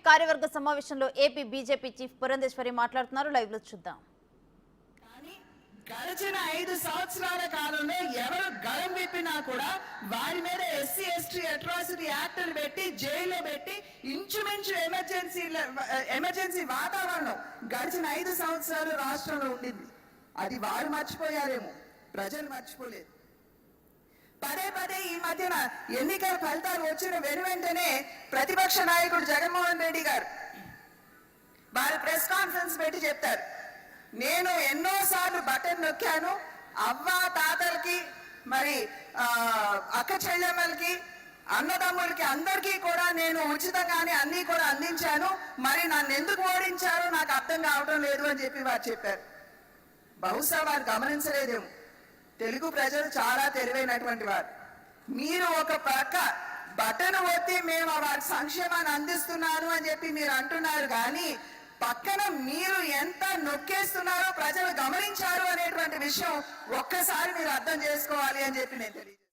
కార్యవర్గ సమావేశంలో AP BJP chief Purandeswari మాట్లాడుతున్నారు. లైవ్ లో చూద్దాం. గడిచిన 5 సంవత్సరాల కాలంలో ఎవరు గళం విప్పినా కూడా వారి మీద ఎస్సీ ఎస్టీ అట్రాసిటీ యాక్టులు పెట్టి జైల్లో పెట్టి ఇంచుమించు ఎమర్జెన్సీ వాతావరణం గడిచిన 5 సంవత్సరాలు రాష్ట్రంలో ఉండింది. అది వారు మర్చిపోయారేమో, ప్రజలు మర్చిపోలేదు. పదే పదే ఈ మధ్యన ఎన్నికల ఫలితాలు వచ్చిన వెంటనే ప్రతిపక్ష నాయకుడు జగన్మోహన్ రెడ్డి గారు వారు ప్రెస్ కాన్ఫరెన్స్ పెట్టి చెప్తారు, నేను ఎన్నోసార్లు బటన్ నొక్కాను, అవ్వ తాతలకి మరి అక్క చెల్లెమ్మలకి అన్నదమ్ములకి అందరికీ కూడా నేను ఉచితంగానే అన్నీ కూడా అందించాను, మరి నన్ను ఎందుకు ఓడించారో నాకు అర్థం కావడం లేదు అని చెప్పి వారు చెప్పారు. బహుశా వారు గమనించలేదేమో, తెలుగు ప్రజలు చాలా తెలివైనటువంటి వారు. మీరు ఒక పక్క బటన్ ఒత్తి మేము వారి సంక్షేమాన్ని అందిస్తున్నాను అని చెప్పి మీరు అంటున్నారు, కానీ పక్కన మీరు ఎంత నొక్కేస్తున్నారో ప్రజలు గమనించారు అనేటువంటి విషయం ఒక్కసారి మీరు అర్థం చేసుకోవాలి అని చెప్పి నేను తెలియజేస్తాను.